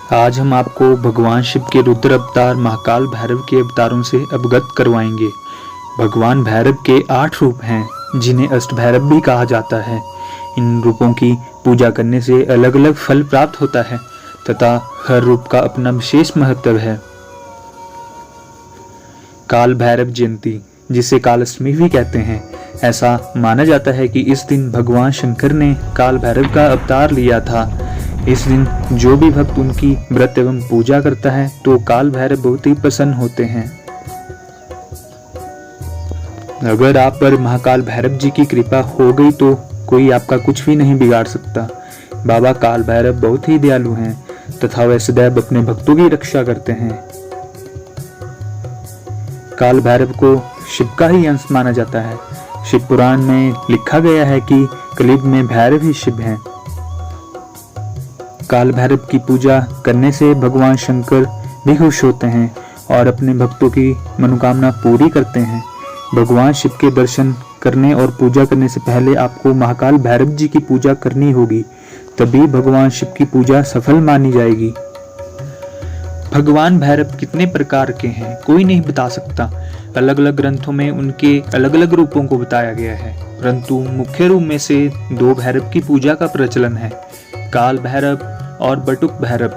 आज हम आपको भगवान शिव के रुद्र अवतार महाकाल भैरव के अवतारों से अवगत करवाएंगे। भगवान भैरव के 8 रूप हैं जिन्हें अष्ट भैरव भी कहा जाता है। इन रूपों की पूजा करने से अलग अलग फल प्राप्त होता है तथा हर रूप का अपना विशेष महत्व है। काल भैरव जयंती, जिसे कालअष्टमी भी कहते हैं, ऐसा माना जाता है कि इस दिन भगवान शंकर ने काल भैरव का अवतार लिया था। इस दिन जो भी भक्त उनकी व्रत एवं पूजा करता है तो काल भैरव बहुत ही प्रसन्न होते हैं। अगर आप पर महाकाल भैरव जी की कृपा हो गई तो कोई आपका कुछ भी नहीं बिगाड़ सकता। बाबा काल भैरव बहुत ही दयालु हैं तथा वे सदैव अपने भक्तों की रक्षा करते हैं। काल भैरव को शिव का ही अंश माना जाता है। शिव पुराण में लिखा गया है कि कलयुग में भैरव ही शिव हैं। काल भैरव की पूजा करने से भगवान शंकर भी खुश होते हैं और अपने भक्तों की मनोकामना पूरी करते हैं। भगवान शिव के दर्शन करने और पूजा करने से पहले आपको महाकाल भैरव जी की पूजा करनी होगी, तभी भगवान शिव की पूजा सफल मानी जाएगी। भगवान भैरव कितने प्रकार के हैं कोई नहीं बता सकता। अलग अलग ग्रंथों में उनके अलग अलग रूपों को बताया गया है, परंतु मुख्य रूप में से 2 भैरव की पूजा का प्रचलन है, काल भैरव और बटुक भैरव।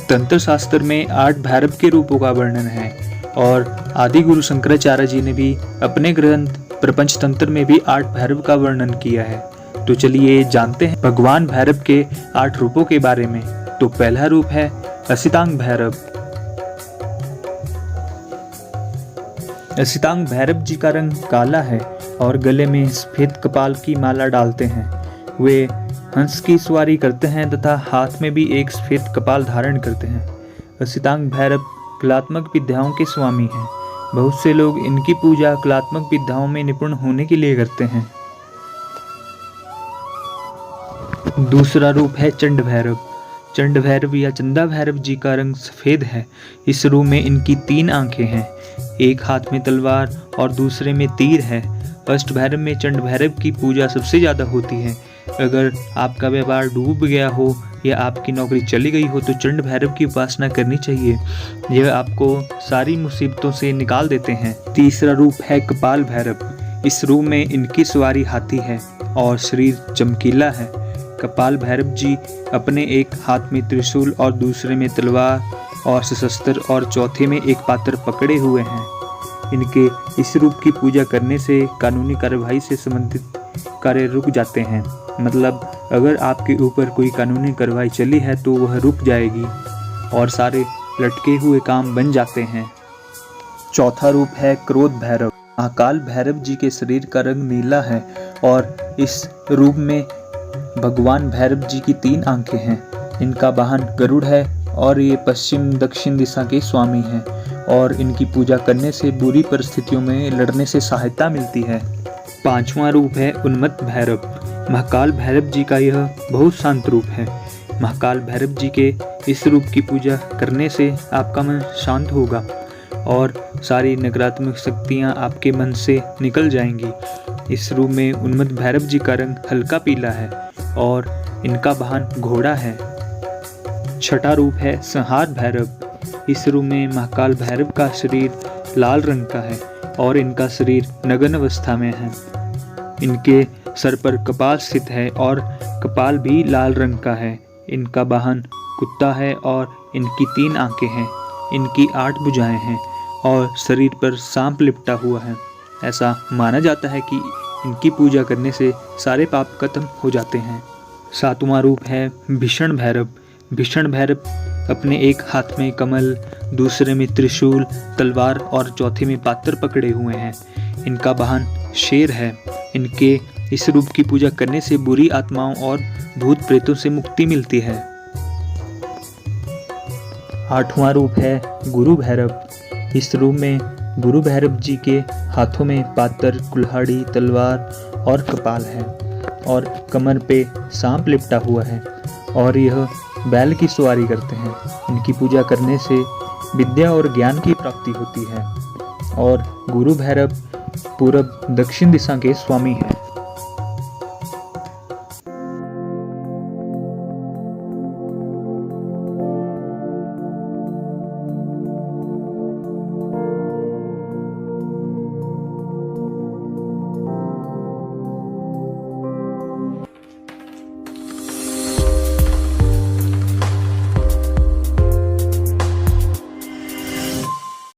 तंत्र शास्त्र में 8 भैरव के रूपों का वर्णन है और आदि गुरु शंकराचार्य जी ने भी अपने ग्रंथ प्रपंच तंत्र में भी 8 भैरव का वर्णन किया है। तो चलिए जानते हैं भगवान भैरव के 8 रूपों के बारे में। तो पहला रूप है असितांग भैरव। असितांग भैरव जी का रंग काला है और गले में सफेद कपाल की माला डालते हैं। वे हंस की सवारी करते हैं तथा हाथ में भी एक सफेद कपाल धारण करते हैं। असितांग भैरव कलात्मक विद्याओं के स्वामी हैं। बहुत से लोग इनकी पूजा कलात्मक विद्याओं में निपुण होने के लिए करते हैं। दूसरा रूप है चंड भैरव। चंड भैरव या चंदा भैरव जी का रंग सफेद है। इस रूप में इनकी 3 आंखें हैं, एक हाथ में तलवार और दूसरे में तीर है। अष्ट भैरव में चंड भैरव की पूजा सबसे ज्यादा होती है। अगर आपका व्यापार डूब गया हो या आपकी नौकरी चली गई हो तो चंड भैरव की उपासना करनी चाहिए। यह आपको सारी मुसीबतों से निकाल देते हैं। तीसरा रूप है कपाल भैरव। इस रूप में इनकी सवारी हाथी है और शरीर चमकीला है। कपाल भैरव जी अपने एक हाथ में त्रिशूल और दूसरे में तलवार और सशस्त्र और चौथे में एक पात्र पकड़े हुए हैं। इनके इस रूप की पूजा करने से कानूनी कार्यवाही से संबंधित कार्य रुक जाते हैं। मतलब अगर आपके ऊपर कोई कानूनी कार्रवाई चली है तो वह रुक जाएगी और सारे लटके हुए काम बन जाते हैं। चौथा रूप है क्रोध भैरव। महाकाल भैरव जी के शरीर का रंग नीला है और इस रूप में भगवान भैरव जी की 3 आंखें हैं। इनका वाहन गरुड़ है और ये पश्चिम दक्षिण दिशा के स्वामी हैं और इनकी पूजा करने से बुरी परिस्थितियों में लड़ने से सहायता मिलती है। 5वां रूप है उन्मत्त भैरव। महाकाल भैरव जी का यह बहुत शांत रूप है। महाकाल भैरव जी के इस रूप की पूजा करने से आपका मन शांत होगा और सारी नकारात्मक शक्तियाँ आपके मन से निकल जाएंगी। इस रूप में उन्मत्त भैरव जी का रंग हल्का पीला है और इनका वाहन घोड़ा है। 6वां रूप है संहार भैरव। इस रूप में महाकाल भैरव का शरीर लाल रंग का है और इनका शरीर नग्न अवस्था में है। इनके सर पर कपाल स्थित है और कपाल भी लाल रंग का है। इनका वाहन कुत्ता है और इनकी 3 आंखें हैं। इनकी 8 भुजाएं हैं और शरीर पर सांप लिपटा हुआ है। ऐसा माना जाता है कि इनकी पूजा करने से सारे पाप खत्म हो जाते हैं। 7वां रूप है भीषण भैरव। भीषण भैरव अपने एक हाथ में कमल, दूसरे में त्रिशूल, तलवार और चौथे में पात्र पकड़े हुए हैं। इनका वाहन शेर है। इनके इस रूप की पूजा करने से बुरी आत्माओं और भूत प्रेतों से मुक्ति मिलती है। 8वां रूप है गुरु भैरव। इस रूप में गुरु भैरव जी के हाथों में पात्र, कुल्हाड़ी, तलवार और कपाल है और कमर पे सांप लिपटा हुआ है और यह बैल की सवारी करते हैं। इनकी पूजा करने से विद्या और ज्ञान की प्राप्ति होती है और गुरु भैरव पूर्व दक्षिण दिशा के स्वामी हैं।